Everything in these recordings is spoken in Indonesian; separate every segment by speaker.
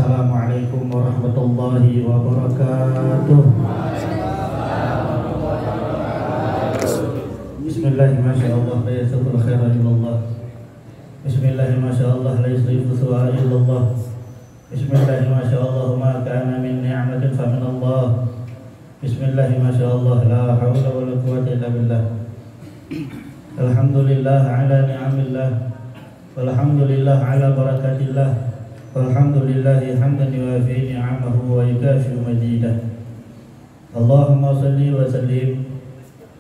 Speaker 1: Assalamualaikum warahmatullahi wabarakatuh. Bismillahirrahmanirrahim. La yasabul khairan illallah. Bismillahirrahmanirrahim. La yasrifu su'a illallah. Bismillahirrahmanirrahim. Ma kana min ni'matin fa min Allah. Bismillahirrahmanirrahim. La hawla wa la quwwata illa billah. Alhamdulillah ala ni'amillah. Walhamdulillah ala barakatillah. Walhamdulillahi hamdan yuwafi ni'amahu wa yukafi mazidah. Allahumma salli wa sallim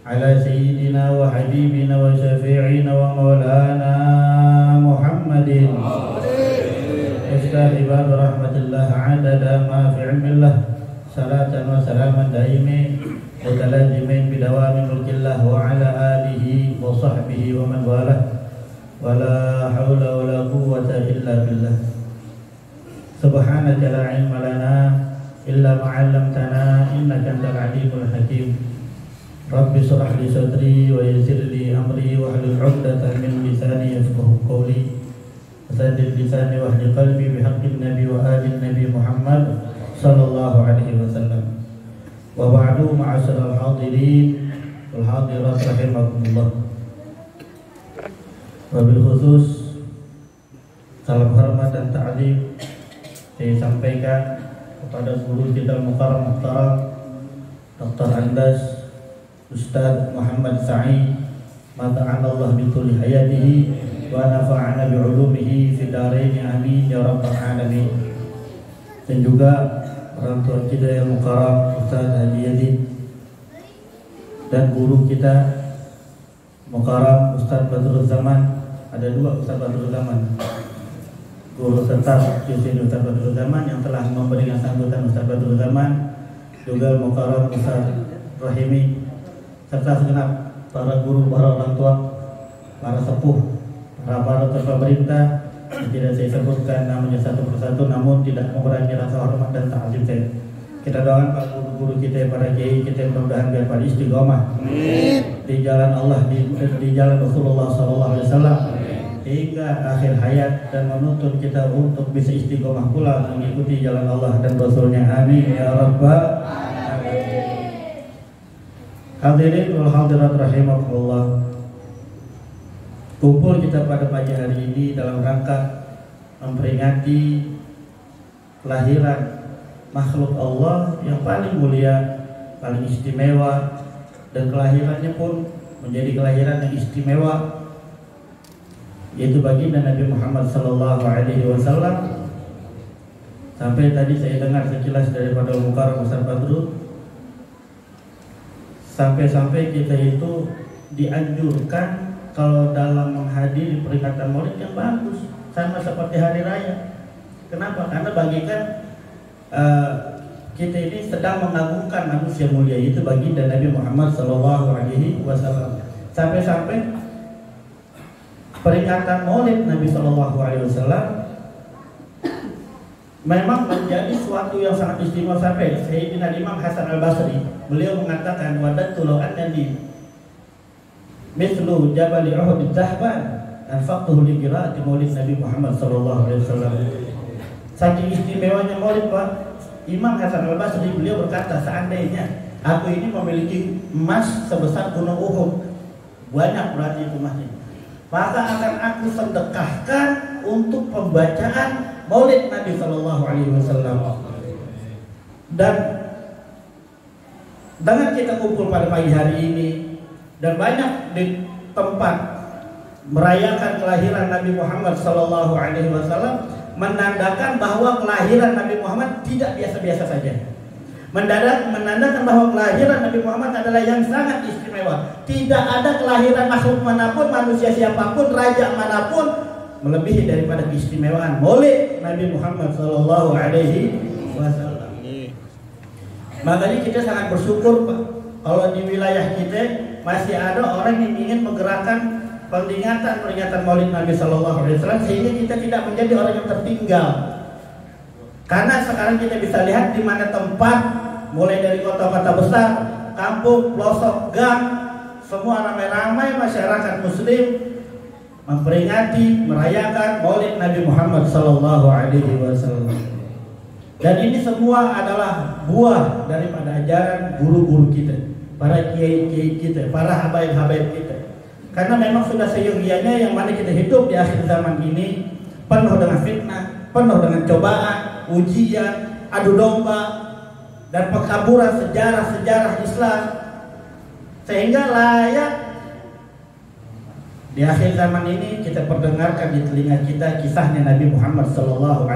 Speaker 1: ala sayyidina wa habibina wa syafi'ina wa maulana Muhammadin Iftah ibad rahmatillah adada ma fi ilmillah. Salatan wa salaman daimi mutalazimin bidawami mulkillah wa ala alihi wa sahbihi wa man walah. Wa la hawla wa la quwwata illa billah. Subhanaka la ilma lana illa ma 'allamtana innaka antal alimul hakim. Rabbi shrah li sadri wa yassir li amri wa hlul 'uqdatam min lisani yafqahu qawli. Saddid lisani wa hdil qalbi bi haqqin nabi wa alin nabi Muhammad sallallahu alaihi wasallam. Wa ba'du ma'asyiral hadirin wal hadirat rahimakumullah. Wabil khusus salam hormat dan ta'zim saya sampaikan kepada guru kita Mukarram Muhtaram Dr. Andas Ustaz Muhammad Sa'id, mata'anallah bituli hayatihi wa nafa'ana bi'ulumihi fi daraini amin ya rabbal alamin. Dan juga orang tua kita yang Mukarram Ustaz Haji Yazid dan guru kita Mukarram Ustaz Badrul Zaman. Ada dua Ustaz Badrul Zaman, guru tetap Yusin Ustaz Badrul Zaman yang telah memberikan sambutan Ustaz Badrul Zaman, juga Mukarram Ustaz Rahimi, serta segenap para guru, para orang tua, para sepuh, para pemerintah yang tidak saya sebutkan namanya satu persatu, namun tidak mengurangi rasa hormat dan ta'zim saya. Kita doakan para guru-guru kita, para kiai kita, mudah-mudahan biar pada istiqomah di jalan Allah, di jalan Rasulullah SAW hingga akhir hayat, dan menuntut kita untuk bisa istiqomah pula mengikuti jalan Allah dan Rasulnya. Amin ya rabbal alamin. Hadirin wal hadirat rahimakumullah. Kumpul kita pada pagi hari ini dalam rangka memperingati kelahiran makhluk Allah yang paling mulia, paling istimewa, dan kelahirannya pun menjadi kelahiran yang istimewa, yaitu baginda Nabi Muhammad sallallahu alaihi wasallam. Sampai tadi saya dengar sekilas daripada Mukarram Ustaz Badrul, sampai-sampai kita itu dianjurkan kalau dalam menghadiri peringatan Maulid yang bagus sama seperti hari raya. Kenapa? Karena bagikan kita ini sedang mengagungkan manusia mulia, itu baginda Nabi Muhammad sallallahu alaihi wasallam. Sampai-sampai peringatan Maulid Nabi sallallahu alaihi wasallam memang menjadi suatu yang sangat istimewa. Sampai Sayyidina Imam Hasan Al-Basri, beliau mengatakan wadattu law annani mithlu jabal Uhud dhahban anfaqtuhu li qiraati Maulid Nabi Muhammad sallallahu alaihi wasallam. Saking istimewanya Maulid, Pak, Imam Hasan Al-Basri beliau berkata, seandainya aku ini memiliki emas sebesar gunung Uhud, banyak berarti emasnya, maka akan aku sedekahkan untuk pembacaan Maulid Nabi sallallahu alaihi wasallam. Dan dengan kita kumpul pada pagi hari ini dan banyak di tempat merayakan kelahiran Nabi Muhammad sallallahu alaihi wasallam, menandakan bahwa kelahiran Nabi Muhammad tidak biasa-biasa saja. Menandakan bahwa kelahiran Nabi Muhammad adalah yang sangat istimewa. Tidak ada kelahiran makhluk manapun, manusia siapapun, raja manapun melebihi daripada keistimewaan Maulid Nabi Muhammad sallallahu alaihi wasallam. Makanya kita sangat bersyukur, Pak, kalau di wilayah kita masih ada orang yang ingin menggerakkan peringatan Maulid Nabi sallallahu alaihi wasallam, sehingga kita tidak menjadi orang yang tertinggal. Karena sekarang kita bisa lihat di mana tempat, mulai dari kota-kota besar, kampung, pelosok, gang, semua ramai-ramai masyarakat muslim memperingati, merayakan Maulid Nabi Muhammad sallallahu alaihi wasallam. Dan ini semua adalah buah daripada ajaran guru-guru kita, para kiai-kiai kita, para habaib-habaib kita. Karena memang sudah seyogianya yang mana kita hidup di akhir zaman ini penuh dengan fitnah, penuh dengan cobaan, ujian, adu domba, dan pekaburan sejarah-sejarah Islam. Sehingga layak di akhir zaman ini kita perdengarkan di telinga kita kisahnya Nabi Muhammad SAW.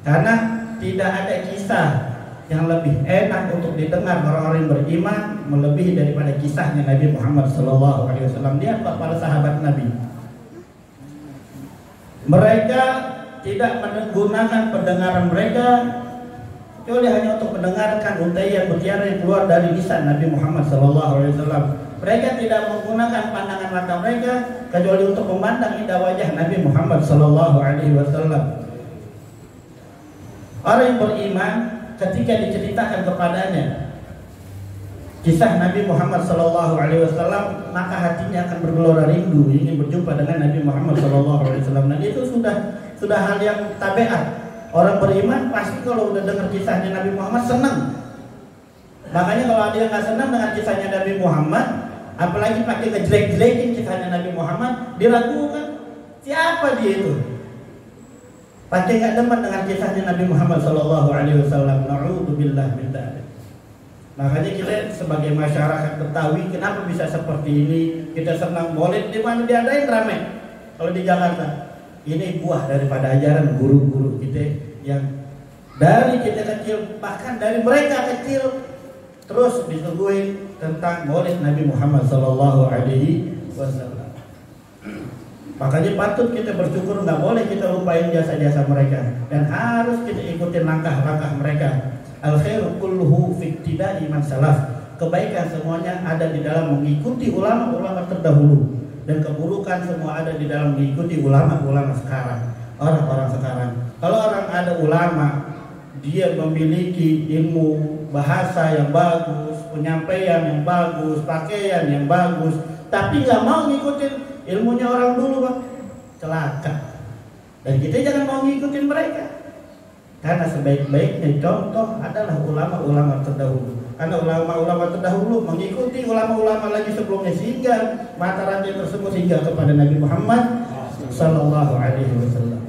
Speaker 1: Karena tidak ada kisah yang lebih enak untuk didengar orang-orang yang beriman melebihi daripada kisahnya Nabi Muhammad SAW. Lihat para sahabat Nabi, mereka tidak menggunakan pendengaran mereka kecuali hanya untuk mendengarkan untaian mutiara yang keluar dari lisan Nabi Muhammad SAW. Mereka tidak menggunakan pandangan mata mereka kecuali untuk memandang indah wajah Nabi Muhammad SAW. Orang yang beriman ketika diceritakan kepadanya kisah Nabi Muhammad SAW, maka hatinya akan bergelora rindu ingin berjumpa dengan Nabi Muhammad SAW. Dan itu sudah hal yang tabiat. Orang beriman pasti kalau udah dengar kisahnya Nabi Muhammad senang. Makanya kalau ada yang nggak senang dengan kisahnya Nabi Muhammad, apalagi pakai ngejelek-jelekin kisahnya Nabi Muhammad, diragukan siapa dia itu. Pakai nggak demen dengan kisahnya Nabi Muhammad SAW. Na'udzubillah min dzalik. Makanya kita sebagai masyarakat Betawi, kenapa bisa seperti ini? Kita senang maulid di mana diadain ramai. Kalau di Jakarta, ini buah daripada ajaran guru-guru kita yang dari kita kecil, bahkan dari mereka kecil terus disuguhi tentang maulid Nabi Muhammad SAW. Makanya patut kita bersyukur, nggak boleh kita lupain jasa-jasa mereka dan harus kita ikutin langkah-langkah mereka. Al khairu kulluhu fi ibtida'i man salaf. Kebaikan semuanya ada di dalam mengikuti ulama-ulama terdahulu, dan keburukan semua ada di dalam mengikuti ulama-ulama sekarang, orang-orang sekarang. Kalau orang ada ulama, dia memiliki ilmu bahasa yang bagus, penyampaian yang bagus, pakaian yang bagus, tapi nggak mau ngikutin ilmunya orang dulu, Bang, celaka. Dan kita jangan mau ngikutin mereka, karena sebaik-baiknya contoh adalah ulama-ulama terdahulu. Karena ulama-ulama terdahulu mengikuti ulama-ulama lagi sebelumnya, sehingga mata rantai tersebut hingga kepada Nabi Muhammad SAW.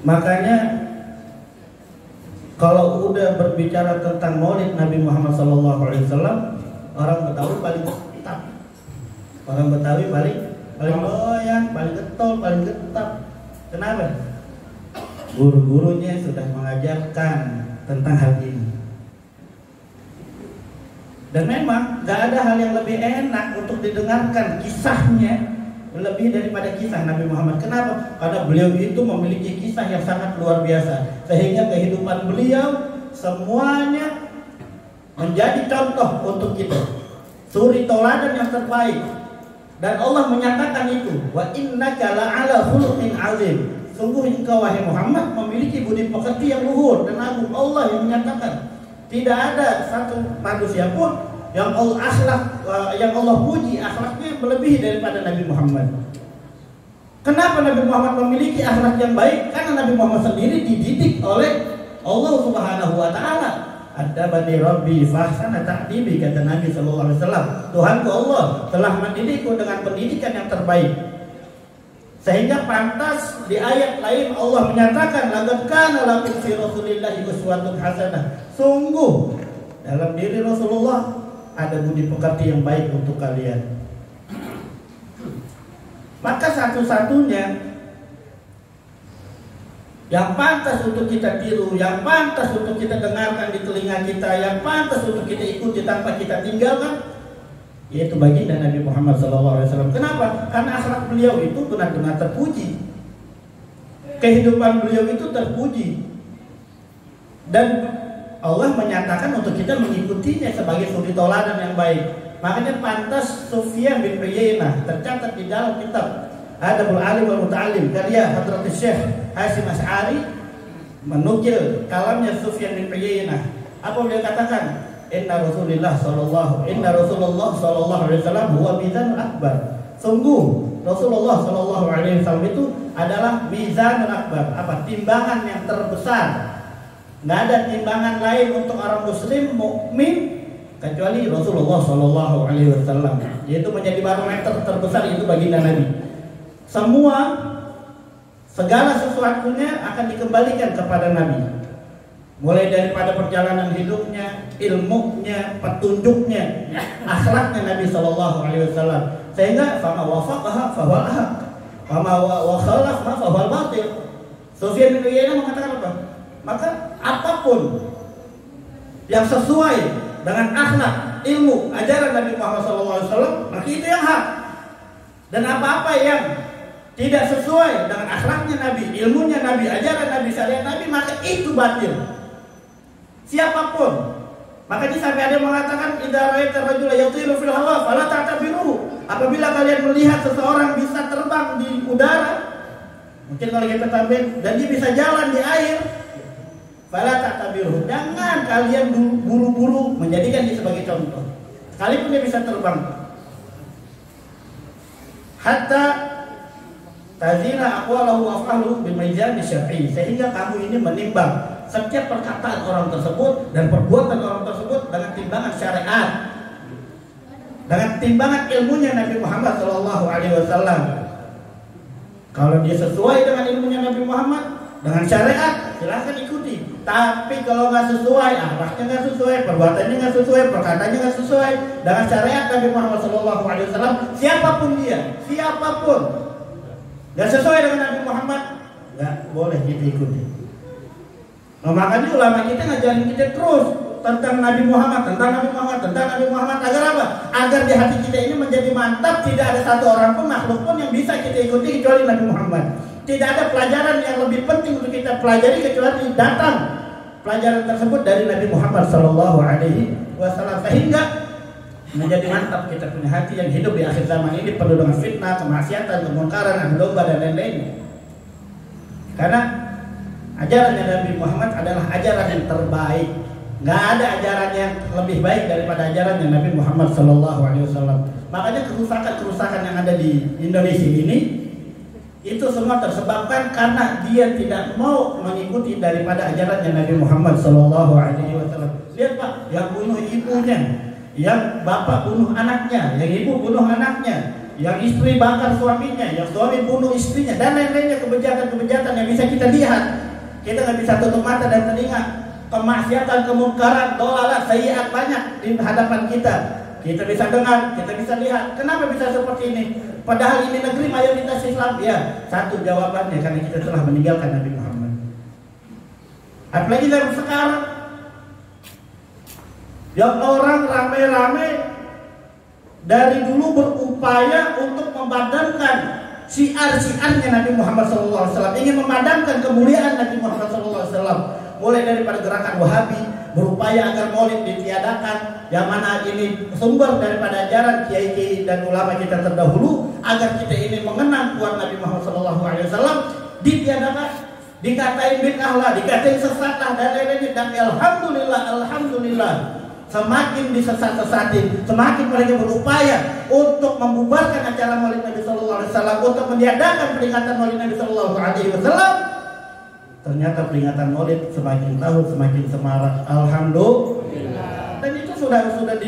Speaker 1: Makanya kalau udah berbicara tentang maulid Nabi Muhammad SAW, orang Betawi paling tetap, orang Betawi paling doyan, paling getol, paling getap. Kenapa? Guru-gurunya sudah mengajarkan tentang hal ini. Dan memang gak ada hal yang lebih enak untuk didengarkan kisahnya lebih daripada kisah Nabi Muhammad. Kenapa? Karena beliau itu memiliki kisah yang sangat luar biasa, sehingga kehidupan beliau semuanya menjadi contoh untuk kita, suri tauladan yang terbaik. Dan Allah menyatakan itu, wa innaka la'ala khuluqin azim. Sungguh engkau wahai Muhammad memiliki budi pekerti yang luhur dan agung. Allah yang menyatakan, tidak ada satu manusia pun yang Allah puji akhlaknya melebihi daripada Nabi Muhammad. Kenapa Nabi Muhammad memiliki akhlak yang baik? Karena Nabi Muhammad sendiri dididik oleh Allah Subhanahu wa taala. Adabani Rabbi fahsana ta'dibi, kata Nabi sallallahu alaihi wasallam. Tuhanku Allah telah mendidikku dengan pendidikan yang terbaik. Sehingga pantas di ayat lain Allah menyatakan, laqad kana lakum fi Rasulillahi uswatun hasanah. Sungguh dalam diri Rasulullah ada budi pekerti yang baik untuk kalian. Maka satu-satunya yang pantas untuk kita tiru, yang pantas untuk kita dengarkan di telinga kita, yang pantas untuk kita ikuti tanpa kita tinggalkan, yaitu baginda Nabi Muhammad SAW. Kenapa? Karena akhlak beliau itu benar-benar terpuji, kehidupan beliau itu terpuji, dan Allah menyatakan untuk kita mengikutinya sebagai suri tauladan yang baik. Makanya pantas Sufyan bin Uyainah tercatat di dalam kitab Adabul Alim wal Muta'allim karya Hadratus Syekh Hasyim Asy'ari, menukil kalamnya Sufyan bin Uyainah. Apa beliau katakan? Inna Rasulullah sallallahu alaihi wasallam huwa mizanul akbar. Sungguh Rasulullah sallallahu alaihi wasallam itu adalah mizanul akbar, apa? Timbangan yang terbesar. Nggak ada timbangan lain untuk orang muslim mukmin kecuali Rasulullah Shallallahu Alaihi Wasallam. Yaitu menjadi barometer terbesar itu baginda Nabi. Segala sesuatunya akan dikembalikan kepada Nabi. Mulai daripada perjalanan hidupnya, ilmunya, petunjuknya, akhlaknya Nabi Shallallahu Alaihi Wasallam. Sehingga fama wafaqaha fahuwal haq, fama wa khalaf ma fahuwal batil. Sufyan bin Uyainah mengatakan apa? Maka apapun yang sesuai dengan akhlak, ilmu, ajaran Nabi Muhammad SAW, maka itu yang hak. Dan apa-apa yang tidak sesuai dengan akhlaknya Nabi, ilmunya Nabi, ajaran Nabi, syariat Nabi, maka itu batil. Siapapun. Makanya sampai ada yang mengatakan idza ra'aita rajula yatiru fil hawa fala ta'tabiruhu. Apabila kalian melihat seseorang bisa terbang di udara, mungkin kalau kita tampil dan dia bisa jalan di air, fala ta'tabiruhu. Jangan kalian buru-buru menjadikan dia sebagai contoh. Sekalipun dia bisa terbang. Hatta tazina aqwalahu wa af'aluhu bimizan syar'i. Sehingga kamu ini menimbang setiap perkataan orang tersebut dan perbuatan orang tersebut dengan timbangan syariat, dengan timbangan ilmunya Nabi Muhammad Shallallahu Alaihi Wasallam. Kalau dia sesuai dengan ilmunya Nabi Muhammad, dengan syariat, silahkan ikuti. Tapi kalau nggak sesuai, akhlaknya nggak sesuai, perbuatannya nggak sesuai, perkataannya nggak sesuai dengan syariat Nabi Muhammad Shallallahu Alaihi Wasallam, siapapun dia, siapapun nggak sesuai dengan Nabi Muhammad, nggak boleh kita ikuti. Nah, makanya ulama kita ngajarin kita terus tentang Nabi Muhammad, tentang Nabi Muhammad, tentang Nabi Muhammad. Agar apa? Agar di hati kita ini menjadi mantap. Tidak ada satu orang pun, makhluk pun yang bisa kita ikuti kecuali Nabi Muhammad. Tidak ada pelajaran yang lebih penting untuk kita pelajari kecuali datang pelajaran tersebut dari Nabi Muhammad Sallallahu Alaihi Wasallam. Sehingga menjadi mantap kita punya hati yang hidup di akhir zaman ini penuh dengan fitnah, kemaksiatan, kemungkaran, adu domba dan lain-lain. Karena ajaran Nabi Muhammad adalah ajaran yang terbaik. Nggak ada ajaran yang lebih baik daripada ajaran Nabi Muhammad Sallallahu Alaihi Wasallam. Makanya kerusakan yang ada di Indonesia ini itu semua tersebabkan karena dia tidak mau mengikuti daripada ajaran Nabi Muhammad Sallallahu Alaihi Wasallam. Lihat Pak, yang bunuh ibunya, yang bapak bunuh anaknya, yang ibu bunuh anaknya, yang istri bakar suaminya, yang suami bunuh istrinya, dan lain-lainnya kebejatan-kebejatan yang bisa kita lihat. Kita nggak bisa tutup mata dan telinga. Kemaksiatan, kemungkaran, dolalah, sayyiat banyak di hadapan kita. Kita bisa dengar, kita bisa lihat. Kenapa bisa seperti ini? Padahal ini negeri mayoritas Islam. Ya, satu jawabannya karena kita telah meninggalkan Nabi Muhammad. Apalagi zaman sekarang, yang orang rame-rame dari dulu berupaya untuk memadamkan syiar-syiarnya Nabi Muhammad SAW, ingin memadamkan kemuliaan Nabi Muhammad SAW. Mulai daripada gerakan Wahabi berupaya agar Maulid ditiadakan, yang mana ini sumber daripada ajaran kiai-kiai dan ulama kita terdahulu, agar kita ini mengenang kuat Nabi Muhammad SAW ditiadakan, dikatain bid'ah lah, dikatain sesat lah dan lain-lain. Dan alhamdulillah semakin disesat-sesatin, semakin mereka berupaya untuk membubarkan acara Maulid Nabi Sallallahu Alaihi Wasallam, untuk meniadakan peringatan Maulid Nabi Sallallahu Alaihi Wasallam. Ternyata peringatan Maulid semakin tahun semakin semarak. Alhamdulillah. Dan itu sudah sudah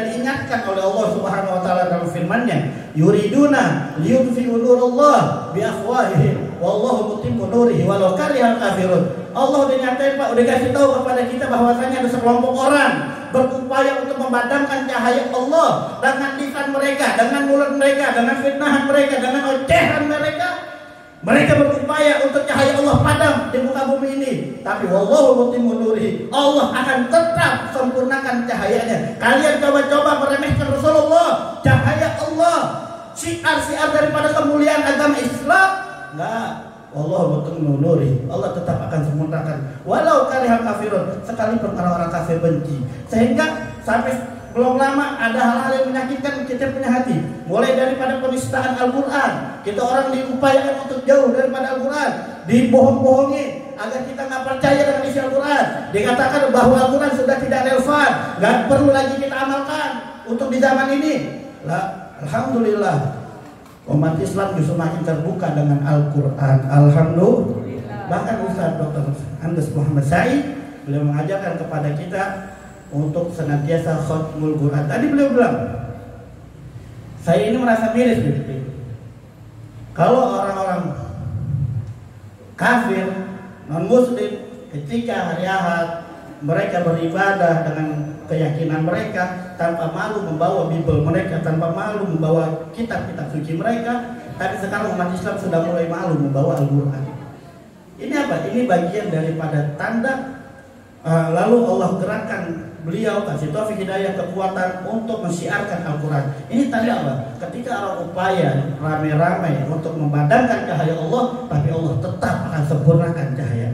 Speaker 1: diingatkan oleh Allah Subhanahu Wa Taala dalam firman-Nya, yuriduna liyutfi'u nurallah bi afwahihim wallahu mutimmu nurihi walau karihal kafirun. Allah udah nyatain Pak, udah kasih tahu kepada kita bahwasanya ada sekelompok orang berupaya untuk memadamkan cahaya Allah dengan lisan mereka, dengan mulut mereka, dengan fitnahan mereka, dengan ocehan mereka. Mereka berupaya untuk cahaya Allah padam di muka bumi ini. Tapi wallahu mutimmu nurihi, Allah akan tetap sempurnakan cahayanya. Kalian coba-coba meremehkan Rasulullah, cahaya Allah, syiar-syiar daripada kemuliaan agama Islam. Enggak. Allah mutimmu nurihi, Allah tetap akan sempurnakan. Walau karihal kafirun, sekalipun orang-orang kafir benci. Sehingga sampai belum lama ada hal-hal yang menyakitkan kita punya hati. Mulai daripada penistaan Al-Quran. Kita orang diupayakan untuk jauh daripada Al-Quran, dibohong-bohongi agar kita nggak percaya dengan isi Al-Quran. Dikatakan bahwa Al-Quran sudah tidak relevan, nggak perlu lagi kita amalkan untuk di zaman ini. Alhamdulillah, Umat Islam justru makin terbuka dengan Al-Quran. Alhamdulillah. Bahkan Ustaz Dr. Andes Muhammad Said beliau mengajarkan kepada kita untuk senantiasa khatmul Quran. Tadi beliau bilang, saya ini merasa miris begitu. Kalau orang-orang kafir, non-muslim, ketika hari Ahad mereka beribadah dengan keyakinan mereka tanpa malu membawa Bible mereka, tanpa malu membawa kitab-kitab suci mereka, tapi sekarang umat Islam sudah mulai malu membawa Al-Quran. Ini apa? Ini bagian daripada tanda. Lalu Allah gerakkan beliau, kasih taufik hidayah, kekuatan untuk mensiarkan Al-Quran. Ini tadi apa? Ketika orang upaya ramai-ramai untuk memadamkan cahaya Allah, tapi Allah tetap akan sempurnakan cahaya.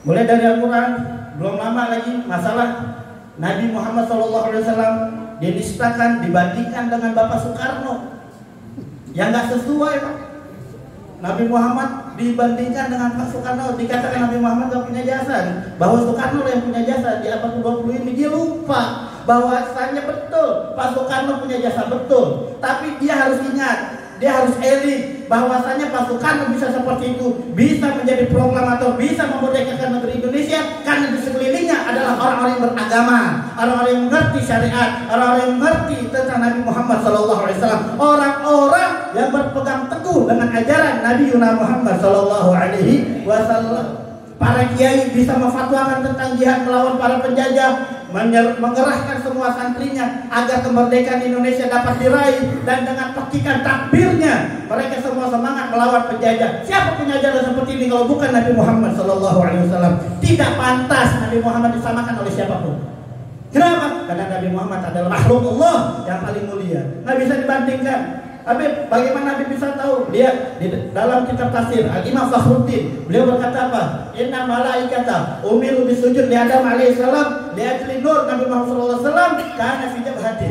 Speaker 1: Mulai dari Al-Quran, belum lama lagi masalah Nabi Muhammad SAW dinistakan, dibandingkan dengan Bapak Soekarno, yang nggak sesuai, Pak. Nabi Muhammad dibandingkan dengan Pak Soekarno, dikatakan Nabi Muhammad gak punya jasa, bahwa Soekarno yang punya jasa. Di abad ke-20 ini dia lupa bahwasanya betul Pak Soekarno punya jasa, betul, tapi dia harus ingat, dia harus elit bahwasanya Pak Soekarno bisa seperti itu, bisa menjadi proklamator, bisa memerdekakan negeri Indonesia karena di sekelilingnya adalah orang-orang yang beragama, orang-orang yang mengerti syariat, orang-orang yang mengerti tentang Nabi Muhammad SAW, orang-orang yang berpegang teguh dengan ajaran Nabi Muhammad SAW. Para kiai bisa memfatwakan tentang jihad melawan para penjajah, mengerahkan semua santrinya agar kemerdekaan Indonesia dapat diraih, dan dengan petikan takbirnya mereka semua semangat melawan penjajah. Siapa punya ajaran seperti ini kalau bukan Nabi Muhammad SAW? Tidak pantas Nabi Muhammad disamakan oleh siapapun. Kenapa? Karena Nabi Muhammad adalah makhluk Allah yang paling mulia, nggak bisa dibandingkan. Habib, bagaimana Habib bisa tahu? Dia di dalam kitab tafsir Al-Imam Fakhruddin, beliau berkata apa? Inna malaikata umiru bisujud li Adam alaihissalam li ajli nur Nabi Muhammad sallallahu alaihi wasallam kana fi jabhati.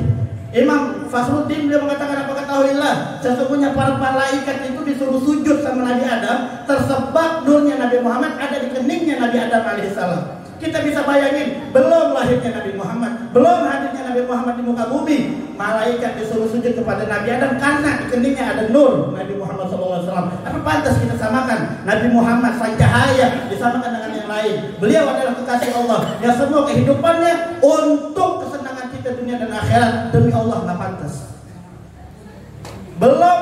Speaker 1: Imam Fakhruddin beliau mengatakan, apa ketahuilah, sesungguhnya para malaikat itu disuruh sujud sama Nabi Adam tersebab nurnya Nabi Muhammad ada di keningnya Nabi Adam alaihissalam. Kita bisa bayangin, belum lahirnya Nabi Muhammad, belum hadirnya Nabi Muhammad di muka bumi, malaikat disuruh sujud kepada Nabi Adam karena di keningnya ada nur Nabi Muhammad SAW. Apa pantas kita samakan Nabi Muhammad sang cahaya disamakan dengan yang lain? Beliau adalah kekasih Allah yang semua kehidupannya untuk kesenangan kita dunia dan akhirat. Demi Allah nggak pantas. Belum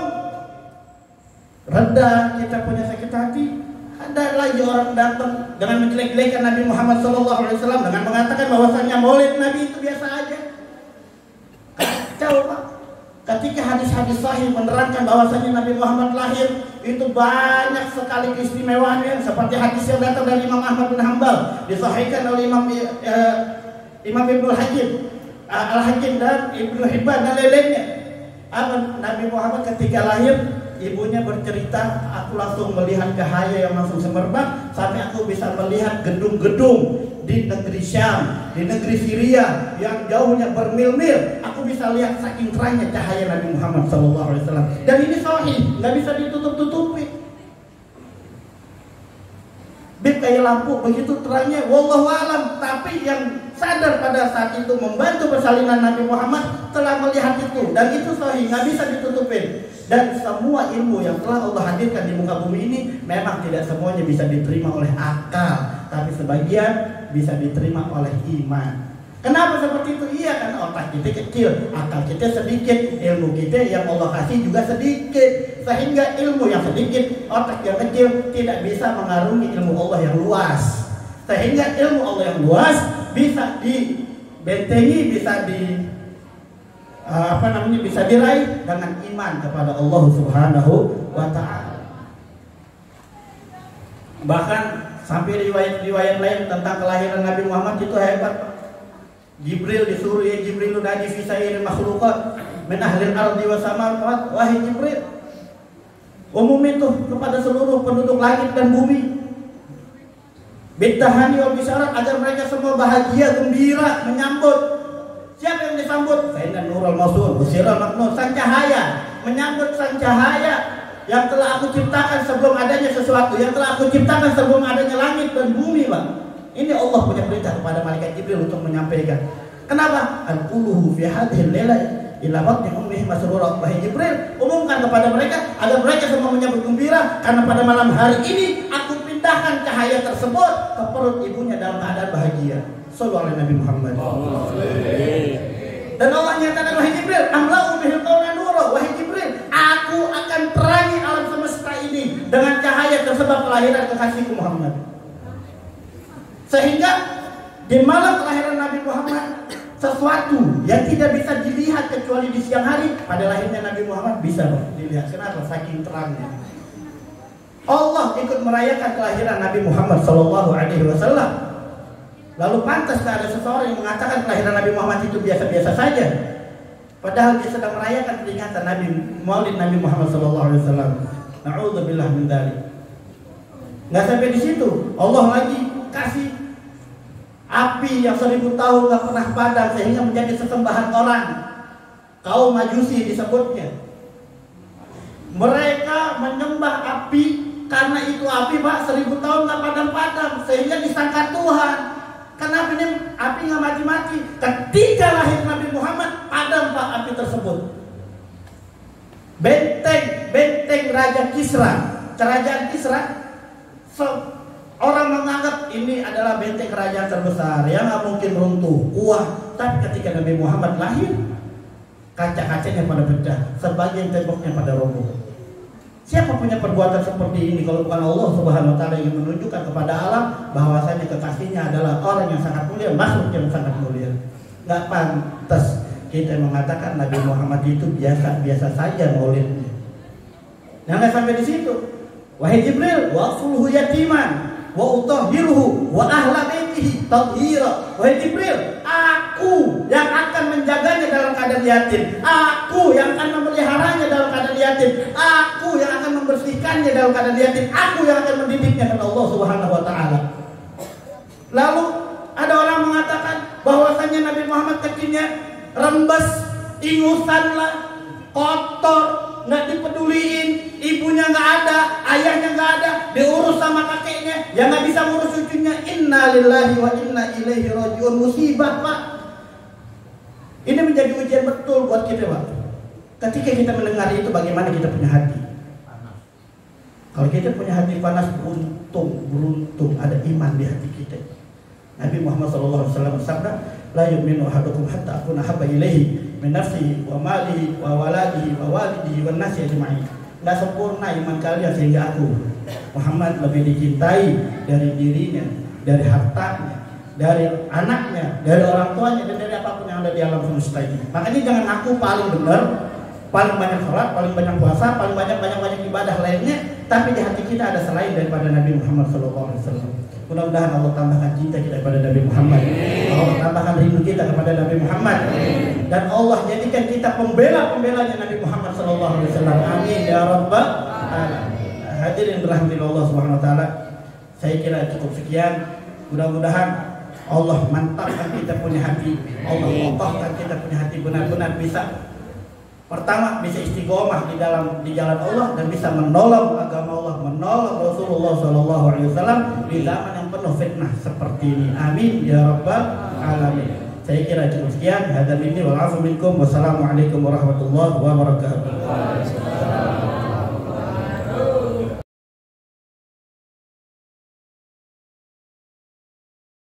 Speaker 1: reda kita punya sakit hati, ada lagi orang datang dengan menjelek-jelekan Nabi Muhammad SAW dengan mengatakan bahwasanya maulid Nabi itu biasa aja. Kacau, Pak. Ketika hadis-hadis sahih menerangkan bahwasanya Nabi Muhammad lahir itu banyak sekali keistimewaannya, seperti hadis yang datang dari Imam Ahmad bin Hanbal, disahihkan oleh Imam Ibnu Al-Hakim dan Ibnu Hibban dan lain-lainnya. Nabi Muhammad ketika lahir, ibunya bercerita, aku langsung melihat cahaya yang langsung semerbak sampai aku bisa melihat gedung-gedung di negeri Syam, di negeri Syria yang jauhnya bermil-mil. Aku bisa lihat saking terangnya cahaya Nabi Muhammad SAW. Dan ini sahih, nggak bisa ditutup-tutupi. Bib kayak lampu begitu terangnya, wallahu alam. Tapi yang sadar pada saat itu membantu persalinan Nabi Muhammad telah melihat itu, dan itu sahih, nggak bisa ditutupin. Dan semua ilmu yang telah Allah hadirkan di muka bumi ini memang tidak semuanya bisa diterima oleh akal, tapi sebagian bisa diterima oleh iman. Kenapa seperti itu? Iya, karena otak kita kecil, akal kita sedikit, ilmu kita yang Allah kasih juga sedikit, sehingga ilmu yang sedikit, otak yang kecil tidak bisa mengarungi ilmu Allah yang luas. Sehingga ilmu Allah yang luas bisa dibentengi, bisa bisa diraih dengan iman kepada Allah Subhanahu wa Ta'ala. Bahkan sampai riwayat-riwayat lain tentang kelahiran Nabi Muhammad itu hebat. Jibril disuruh, ya Jibril nadi fi sairil makhluqat min ahlil ardi wa samawat. Wahai Jibril, umum itu kepada seluruh penduduk langit dan bumi, bidahani wal bisyarat, agar mereka semua bahagia, gembira, menyambut. Siapa yang disambut? Sayyidina Nurul Mausul, Usiral Maknun, sang cahaya, menyambut sang cahaya yang telah aku ciptakan sebelum adanya sesuatu, yang telah aku ciptakan sebelum adanya langit dan bumi, Bang. Ini Allah punya perintah kepada malaikat Jibril untuk menyampaikan. Kenapa? Al-quluhu fi hadhil lailah ila batni ummihi masrura. Wahai Jibril, umumkan kepada mereka agar mereka semua menyambut gembira karena pada malam hari ini aku pindahkan cahaya tersebut ke perut ibunya dalam keadaan bahagia. Sallallahu alaihi Nabi Muhammad. Dan Allah nyatakan, wahai Jibril, amla'u bihil qawna nura. Wahai Jibril, aku akan terangi alam semesta ini dengan cahaya tersebab kelahiran kekasihku Muhammad. Sehingga di malam kelahiran Nabi Muhammad, sesuatu yang tidak bisa dilihat kecuali di siang hari, pada lahirnya Nabi Muhammad bisa dilihat. Kenapa? Saking terangnya. Allah ikut merayakan kelahiran Nabi Muhammad SAW. Lalu pantas ada seseorang yang mengatakan kelahiran Nabi Muhammad itu biasa-biasa saja, padahal dia sedang merayakan peringatan Nabi Maulid Nabi Muhammad SAW. Na'udzubillah min dzalik. Nggak sampai di situ, Allah lagi kasih api yang 1000 tahun nggak pernah padam sehingga menjadi sesembahan orang. Kaum Majusi disebutnya. Mereka menyembah api karena itu api Pak 1000 tahun nggak padam-padam sehingga disangka Tuhan. Kenapa ini api nggak mati-mati? Ketika lahir Nabi Muhammad padam Pak api tersebut. Benteng Raja Kisra, kerajaan Kisra. Orang menganggap ini adalah benteng kerajaan terbesar yang nggak mungkin runtuh, kuat. Tapi ketika Nabi Muhammad lahir, kaca-kacanya pada pecah, sebagian temboknya pada roboh. Siapa punya perbuatan seperti ini kalau bukan Allah Subhanahu wa taala yang menunjukkan kepada alam bahwasanya kekasihnya adalah orang yang sangat mulia, makhluk yang sangat mulia. Nggak pantas kita mengatakan Nabi Muhammad itu biasa-biasa saja maulidnya. Nah, nggak sampai di situ. Wahai Jibril, waqfulhu yatiman wa utahhiruhu wa ahla baitihi tathira. Wahai Jibril, aku yang akan menjaganya dalam keadaan yatim, aku yang akan memeliharanya dalam keadaan yatim, aku yang akan membersihkannya dalam keadaan yatim, aku yang akan mendidiknya kata Allah Subhanahu wa taala. Lalu ada orang mengatakan bahwasanya Nabi Muhammad kecilnya rembes, ingusanlah, kotor, nggak dipeduliin, ibunya nggak ada, ayahnya nggak ada, diurus sama kakeknya, yang nggak bisa ngurus cucunya. Inna lillahi wa inna ilaihi rajiun. Musibah Pak. Ini menjadi ujian betul buat kita Pak. Ketika kita mendengar itu, bagaimana kita punya hati? Kalau kita punya hati panas, beruntung ada iman di hati kita. Nabi Muhammad SAW bersabda, la yu'minu ahadukum hatta akuna habba ilaihi min nafsihi wa malihi wa waladihi wa walidihi wan nasi ajma'in. Enggak sempurna iman kalian sehingga aku Muhammad lebih dicintai dari dirinya, dari hartanya, dari anaknya, dari orang tuanya, dan dari apapun yang ada di alam semesta ini. Makanya jangan aku paling benar, paling banyak sholat, paling banyak puasa, paling banyak ibadah lainnya, tapi di hati kita ada selain daripada Nabi Muhammad SAW. Mudah-mudahan Allah tambahkan cinta kita kepada Nabi Muhammad, Allah tambahkan rindu kita kepada Nabi Muhammad, dan Allah jadikan kita pembela-pembelanya Nabi Muhammad SAW. Amin ya rabbal alamin. Hadirin berahmati Allah Subhanahu wa taala, saya kira cukup sekian. Mudah-mudahan Allah mantapkan kita punya hati, Allah kokohkan kita punya hati benar-benar bisa, pertama bisa istiqomah di jalan Allah dan bisa menolong agama Allah, menolong Rasulullah SAW di zaman yang penuh fitnah seperti ini. Amin ya rabbal alamin. Saya kira cukup sekian. Hadzal minni wal 'afwu minkum. Wassalamualaikum warahmatullahi wabarakatuh.